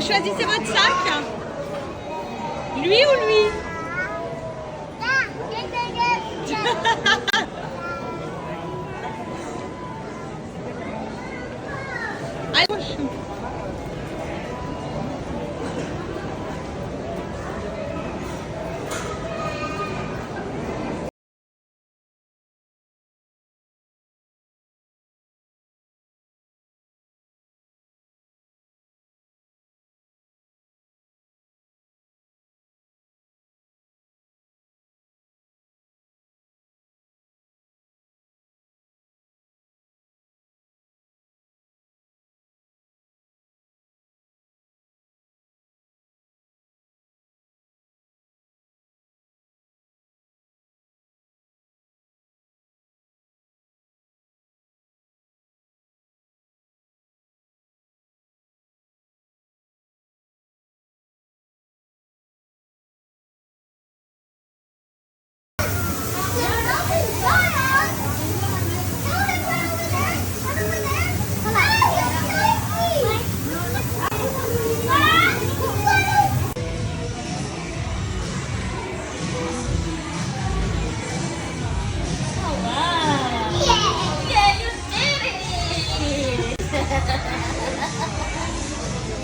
Vous choisissez votre sac? Lui ou lui? Allez.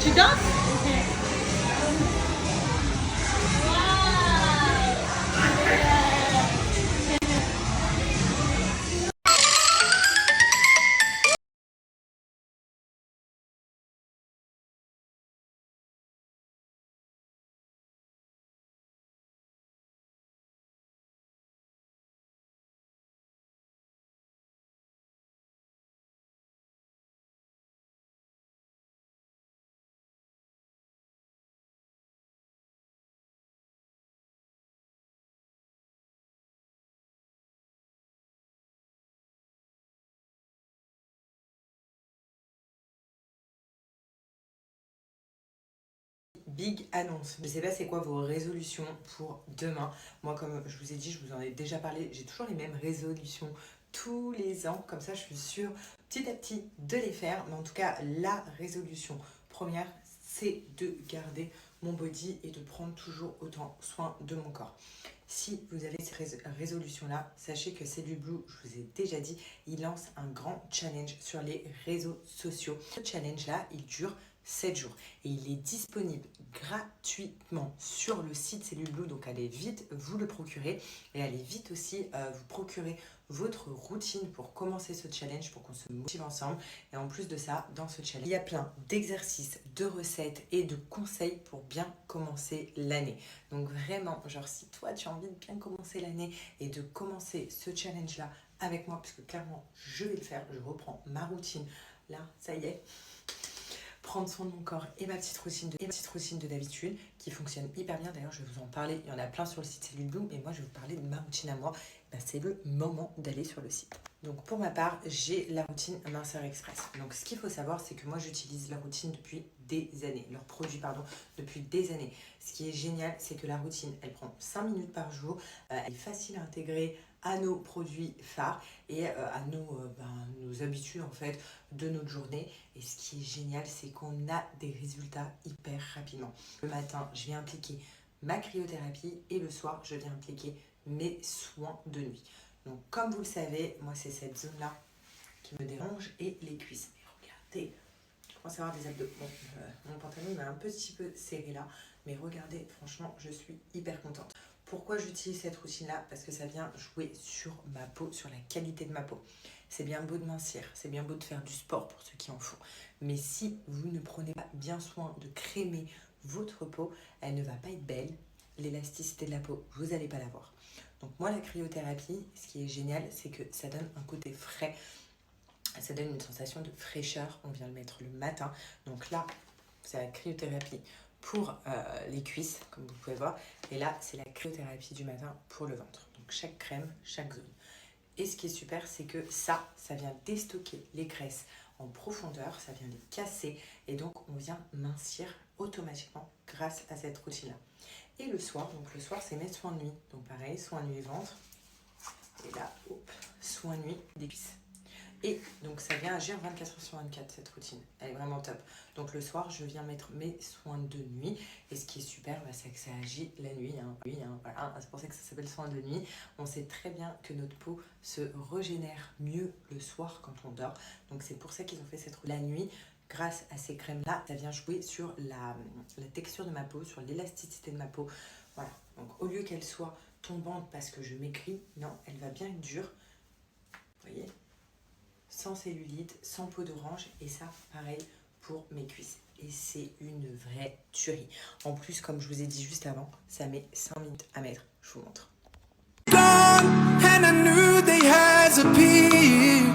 Tu danses? Big annonce. Je ne sais pas c'est quoi vos résolutions pour demain. Moi, comme je vous ai dit, je vous en ai déjà parlé, j'ai toujours les mêmes résolutions tous les ans. Comme ça, je suis sûre petit à petit de les faire. Mais en tout cas, la résolution première, c'est de garder mon body et de prendre toujours autant soin de mon corps. Si vous avez ces résolutions-là, sachez que Cellule Blue, je vous ai déjà dit, il lance un grand challenge sur les réseaux sociaux. Ce challenge-là, il dure 7 jours et il est disponible gratuitement sur le site Cellule Blue, donc allez vite vous le procurer et allez vite aussi vous procurer votre routine pour commencer ce challenge, pour qu'on se motive ensemble. Et en plus de ça, dans ce challenge, il y a plein d'exercices, de recettes et de conseils pour bien commencer l'année. Donc vraiment, genre si toi tu as envie de bien commencer l'année et de commencer ce challenge-là avec moi, parce que clairement je vais le faire, je reprends ma routine, là ça y est, prendre soin de mon corps et ma petite routine de d'habitude qui fonctionne hyper bien. D'ailleurs, je vais vous en parler. Il y en a plein sur le site Cellule Blue, mais moi, je vais vous parler de ma routine à moi. Ben, c'est le moment d'aller sur le site. Donc, pour ma part, j'ai la routine Minceur Express. Donc, ce qu'il faut savoir, c'est que moi, j'utilise la routine depuis des années. Leur produit, pardon, depuis des années. Ce qui est génial, c'est que la routine, elle prend 5 minutes par jour. Elle est facile à intégrer à nos produits phares et à nos habitudes, en fait, de notre journée. Et ce qui est génial, c'est qu'on a des résultats hyper rapidement. Le matin, je viens appliquer ma cryothérapie et le soir, je viens appliquer mes soins de nuit. Donc, comme vous le savez, moi, c'est cette zone-là qui me dérange et les cuisses. Et regardez, je commence à avoir des abdos. Bon, mon pantalon m'a un petit peu serré là, mais regardez, franchement, je suis hyper contente. Pourquoi j'utilise cette routine-là? Parce que ça vient jouer sur ma peau, sur la qualité de ma peau. C'est bien beau de mincir, c'est bien beau de faire du sport pour ceux qui en font. Mais si vous ne prenez pas bien soin de crémer votre peau, elle ne va pas être belle. L'élasticité de la peau, vous n'allez pas l'avoir. Donc moi, la cryothérapie, ce qui est génial, c'est que ça donne un côté frais. Ça donne une sensation de fraîcheur. On vient le mettre le matin. Donc là, c'est la cryothérapie pour les cuisses, comme vous pouvez voir. Et là, c'est la cryothérapie du matin pour le ventre. Donc chaque crème, chaque zone. Et ce qui est super, c'est que ça vient déstocker les graisses en profondeur, ça vient les casser et donc on vient mincir automatiquement grâce à cette routine-là. Et le soir, donc le soir c'est mes soins de nuit. Donc pareil, soins de nuit ventre et là, hop, soins de nuit des cuisses. Et donc ça vient agir 24h/24 cette routine, elle est vraiment top. Donc le soir je viens mettre mes soins de nuit et ce qui est super c'est que ça agit la nuit, voilà. C'est pour ça que ça s'appelle soins de nuit. On sait très bien que notre peau se régénère mieux le soir quand on dort, donc c'est pour ça qu'ils ont fait cette routine la nuit. Grâce à ces crèmes là, ça vient jouer sur la texture de ma peau, sur l'élasticité de ma peau, voilà. Donc au lieu qu'elle soit tombante parce que je maigris, non, elle va bien être dure, vous voyez, sans cellulite, sans peau d'orange, et ça pareil pour mes cuisses. Et c'est une vraie tuerie. En plus, comme je vous ai dit juste avant, ça met 5 minutes à mettre. Je vous montre. And I knew they hesitated,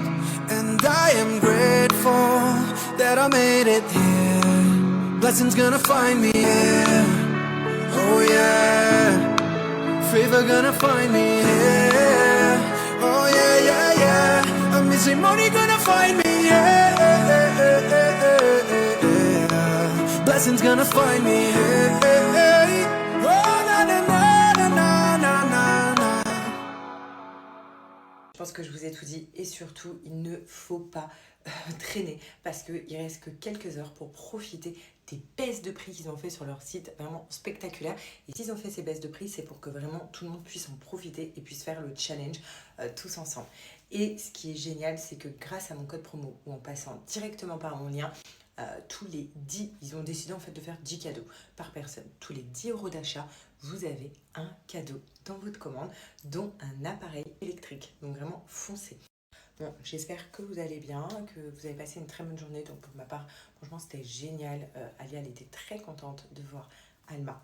and I am grateful that I made it here. Blessings gonna find me here. Oh yeah, favor gonna find me here. Oh yeah, yeah, yeah. A missing money gonna find me here. Blessings gonna find me here. Oh na na na na na na na. Je pense que je vous ai tout dit et surtout il ne faut pas traîner parce qu'il reste que quelques heures pour profiter des baisses de prix qu'ils ont fait sur leur site, vraiment spectaculaire. Et s'ils ont fait ces baisses de prix, c'est pour que vraiment tout le monde puisse en profiter et puisse faire le challenge tous ensemble. Et ce qui est génial, c'est que grâce à mon code promo ou en passant directement par mon lien, tous les 10, ils ont décidé en fait de faire 10 cadeaux par personne. Tous les 10 € d'achat, vous avez un cadeau dans votre commande, dont un appareil électrique. Donc vraiment foncez. Bon, j'espère que vous allez bien, que vous avez passé une très bonne journée. Donc pour ma part, franchement c'était génial. Alia, elle était très contente de voir Alma.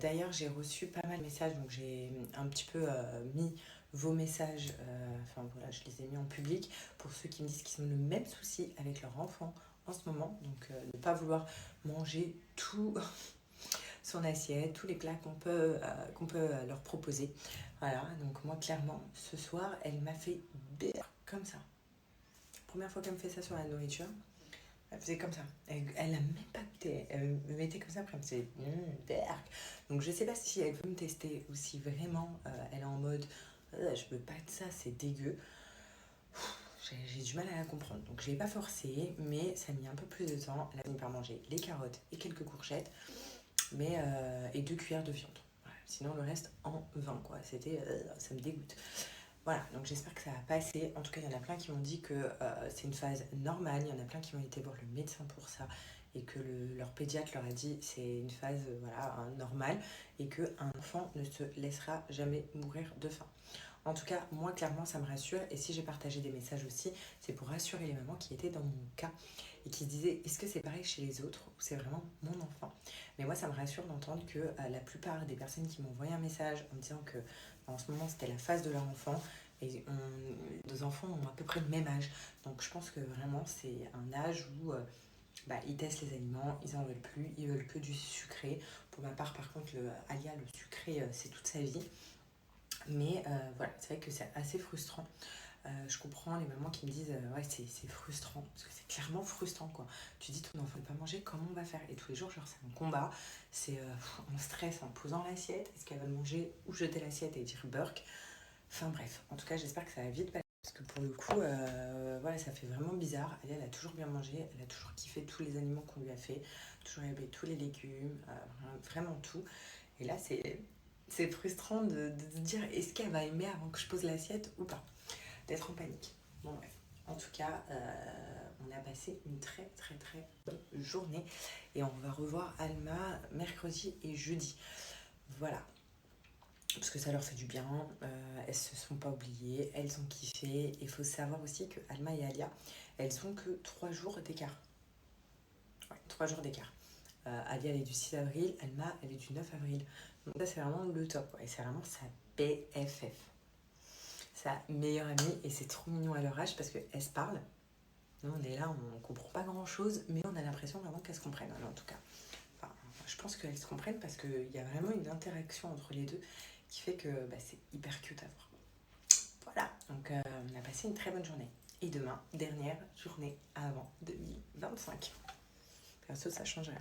D'ailleurs, j'ai reçu pas mal de messages, donc j'ai un petit peu mis vos messages, enfin voilà, je les ai mis en public pour ceux qui me disent qu'ils ont le même souci avec leur enfant en ce moment, donc ne pas vouloir manger tout son assiette, tous les plats qu'on peut leur proposer. Voilà, donc moi clairement ce soir elle m'a fait comme ça. Première fois qu'elle me fait ça sur la nourriture, elle faisait comme ça. Elle a même pas goûté. Elle me mettait comme ça, après elle me faisait berk. Donc je sais pas si elle veut me tester ou si vraiment elle est en mode je veux pas de ça, c'est dégueu. J'ai du mal à la comprendre. Donc je l'ai pas forcé, mais ça a mis un peu plus de temps. Elle a fini par manger les carottes et quelques courgettes, mais et 2 cuillères de viande. Voilà. Sinon le reste en vain quoi. C'était ça me dégoûte. Voilà, donc j'espère que ça va passer. En tout cas, il y en a plein qui m'ont dit que c'est une phase normale. Il y en a plein qui ont été voir le médecin pour ça et que leur pédiatre leur a dit c'est une phase voilà, normale et qu'un enfant ne se laissera jamais mourir de faim. En tout cas, moi, clairement, ça me rassure. Et si j'ai partagé des messages aussi, c'est pour rassurer les mamans qui étaient dans mon cas et qui se disaient est-ce que c'est pareil chez les autres ou c'est vraiment mon enfant. Mais moi, ça me rassure d'entendre que la plupart des personnes qui m'ont envoyé un message en me disant que en ce moment, c'était la phase de leur enfant. Et nos enfants ont à peu près le même âge. Donc je pense que vraiment, c'est un âge où ils testent les aliments, ils n'en veulent plus, ils veulent que du sucré. Pour ma part, par contre, Alia, le sucré, c'est toute sa vie. Mais voilà, c'est vrai que c'est assez frustrant. Je comprends les mamans qui me disent ouais c'est frustrant, parce que c'est clairement frustrant quoi. Tu dis ton enfant ne peut pas manger, comment on va faire? Et tous les jours genre c'est un combat, c'est on stresse en posant l'assiette, est-ce qu'elle va le manger ou jeter l'assiette et dire burk. Enfin bref, en tout cas j'espère que ça va vite passer, parce que pour le coup voilà ça fait vraiment bizarre. Elle a toujours bien mangé, elle a toujours kiffé tous les aliments qu'on lui a fait, toujours aimé tous les légumes, vraiment tout. Et là c'est frustrant de se dire est-ce qu'elle va aimer avant que je pose l'assiette ou pas, d'être en panique. Bon bref, en tout cas, on a passé une très très très bonne journée et on va revoir Alma mercredi et jeudi. Voilà, parce que ça leur fait du bien, elles se sont pas oubliées, elles ont kiffé. Il faut savoir aussi que Alma et Alia, elles ont que 3 jours d'écart. Ouais, 3 jours d'écart. Alia elle est du 6 avril, Alma elle est du 9 avril. Donc ça c'est vraiment le top, et c'est vraiment sa BFF. Sa meilleure amie, et c'est trop mignon à leur âge parce qu'elles se parlent. Nous on est là, on comprend pas grand chose, mais on a l'impression vraiment qu'elles se comprennent, en tout cas. Enfin, je pense qu'elles se comprennent parce qu'il y a vraiment une interaction entre les deux qui fait que c'est hyper cute à voir. Voilà, donc on a passé une très bonne journée. Et demain, dernière journée avant 2025. Perso, ça change rien.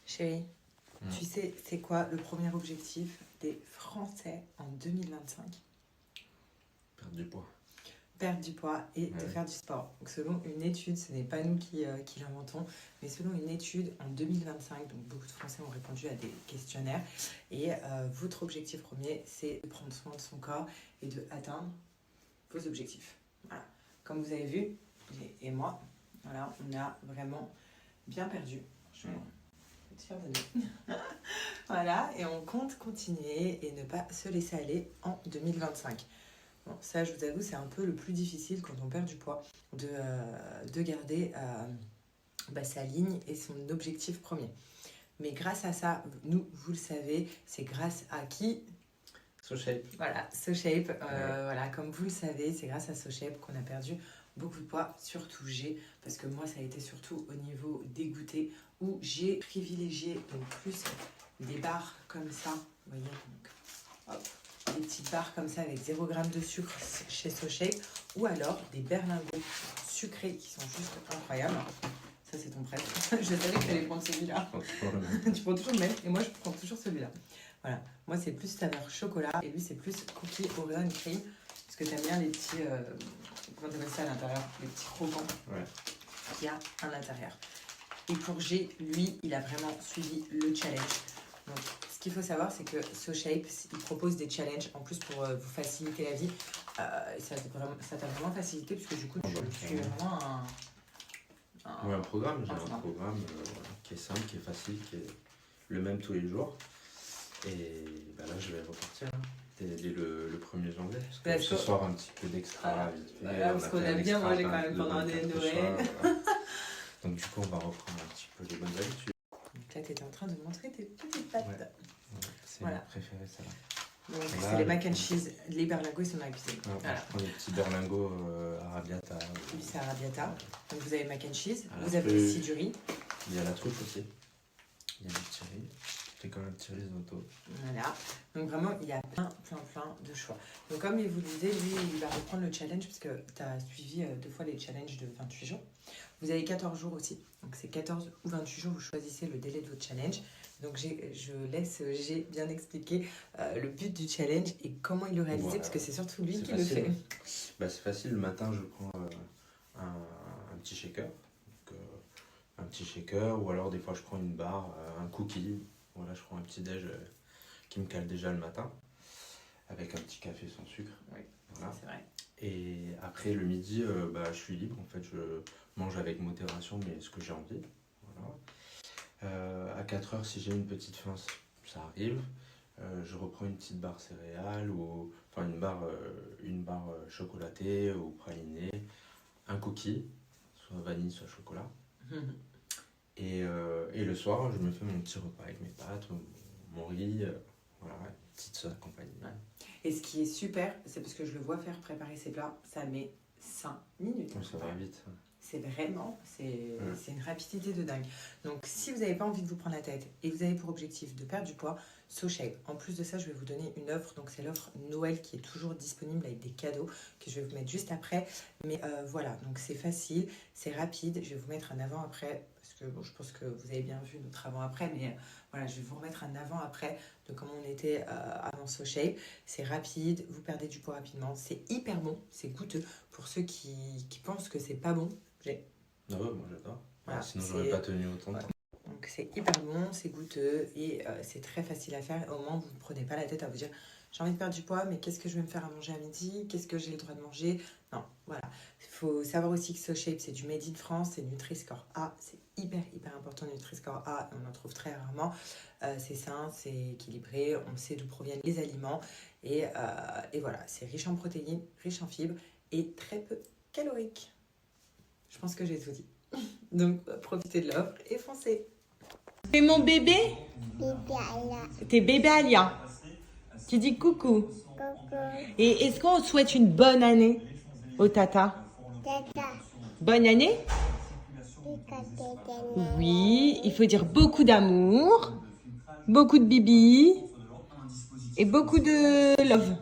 Chérie, tu sais, c'est quoi le premier objectif des Français en 2025? Perdre du poids. Perdre du poids et de Ouais. faire du sport. Donc selon une étude, ce n'est pas nous qui l'inventons, mais selon une étude en 2025, donc beaucoup de Français ont répondu à des questionnaires, et votre objectif premier, c'est de prendre soin de son corps et de atteindre vos objectifs. Voilà. Comme vous avez vu, et moi, voilà, on a vraiment bien perdu. Je vais te faire donner. Voilà, et on compte continuer et ne pas se laisser aller en 2025. Bon, ça, je vous avoue, c'est un peu le plus difficile quand on perd du poids, de garder sa ligne et son objectif premier. Mais grâce à ça, nous, vous le savez, c'est grâce à qui? SoShape. Voilà, SoShape. Voilà, comme vous le savez, c'est grâce à SoShape qu'on a perdu beaucoup de poids, surtout j'ai, parce que moi, ça a été surtout au niveau des goûters, où j'ai privilégié donc plus des barres comme ça, vous voyez, donc, hop, des petites barres comme ça avec 0 g de sucre chez SoShape, ou alors des berlingots sucrés qui sont juste incroyables. Ça, c'est ton préf. Je savais que tu allais prendre celui-là. Tu prends toujours le même, et moi, je prends toujours celui-là. Voilà, moi, c'est plus saveur chocolat, et lui, c'est plus cookie Oreo and cream, parce que tu aimes bien les petits, comment tu appelles ça à l'intérieur, les petits croquants qu'il y a à l'intérieur. Et pour G, lui, il a vraiment suivi le challenge. Donc, ce qu'il faut savoir, c'est que SoShape, il propose des challenges en plus pour vous faciliter la vie. Et ça t'a vraiment facilité, parce que du coup, tu suis vraiment Un programme, j'ai un programme. programme voilà, qui est simple, qui est facile, qui est le même tous les jours. Et bah là, je vais repartir dès le 1er janvier. Parce que ce soir, un petit peu d'extra. Voilà. vite fait. Voilà, parce a qu'on fait a un bien extra mangé quand même le pendant 24 les au Noël. soir, voilà. Donc du coup, on va reprendre un petit peu les bonnes habitudes. Donc là, tu étais en train de montrer tes petites pattes. Ouais. C'est Voilà. mon préféré, celle-là. Donc, Là, c'est les mac and cheese. Les berlingots, ils sont dans la cuisine. Voilà. Je prends des petits berlingots arrabbiata. Lui, c'est arrabbiata. Donc, vous avez mac and cheese. À la Vous avez truffe. aussi du riz. Il y a la truffe aussi. Il y a du petit riz. C'est comme un petit risotto. Voilà. Donc, vraiment, il y a plein de choix. Donc, comme il vous disait, lui, il va reprendre le challenge parce que tu as suivi 2 fois les challenges de 28 jours. Vous avez 14 jours aussi. Donc, c'est 14 ou 28 jours. Vous choisissez le délai de votre challenge. Donc, je laisse G bien expliquer le but du challenge et comment il le réalise, Voilà. parce que c'est surtout lui C'est qui facile. le fait. Bah, c'est facile. Le matin, je prends un petit shaker. Donc, un petit shaker. Ou alors, des fois, je prends une barre, un cookie. Voilà, je prends un petit déj qui me cale déjà le matin. Avec un petit café sans sucre. Oui, Voilà. c'est vrai. Et après, le midi, je suis libre. En fait, je mange avec modération, mais ce que j'ai envie. Voilà. À 4 heures, si j'ai une petite faim, ça arrive. Je reprends une petite barre céréales, ou enfin une barre chocolatée ou pralinée, un cookie, soit vanille, soit chocolat. Et le soir, je me fais mon petit repas avec mes pâtes, mon riz, voilà, une petite sauce accompagnée. Ouais. Et ce qui est super, c'est parce que je le vois faire préparer ses plats, ça met 5 minutes. Ça va vite. C'est vraiment, c'est une rapidité de dingue. Donc, si vous n'avez pas envie de vous prendre la tête et que vous avez pour objectif de perdre du poids, SoShape. En plus de ça, je vais vous donner une offre. Donc, c'est l'offre Noël qui est toujours disponible avec des cadeaux que je vais vous mettre juste après. Mais voilà, donc c'est facile, c'est rapide. Je vais vous mettre un avant-après parce que bon, je pense que vous avez bien vu notre avant-après. Mais voilà, je vais vous remettre un avant-après de comment on était avant SoShape. C'est rapide, vous perdez du poids rapidement. C'est hyper bon, c'est goûteux. Pour ceux qui pensent que c'est pas bon, Ah ouais, moi j'adore. Voilà, sinon, c'est- j'aurais pas tenu autant de temps. donc c'est hyper bon, c'est goûteux et c'est très facile à faire. Au moins, vous ne prenez pas la tête à vous dire j'ai envie de perdre du poids, mais qu'est-ce que je vais me faire à manger à midi? Qu'est-ce que j'ai le droit de manger? Non, voilà. Il faut savoir aussi que SoShape, c'est du Made in France, c'est Nutri-Score A. C'est hyper important, Nutri-Score A. On en trouve très rarement. C'est sain, c'est équilibré, on sait d'où proviennent les aliments. Et voilà, c'est riche en protéines, riche en fibres et très peu calorique. Je pense que j'ai tout dit. Donc, profitez de l'offre et foncez. C'est mon bébé? T'es bébé Alia. Tu dis coucou. Et est-ce qu'on souhaite une bonne année au tata? Bonne année? Oui, il faut dire beaucoup d'amour, beaucoup de bibi et beaucoup de love.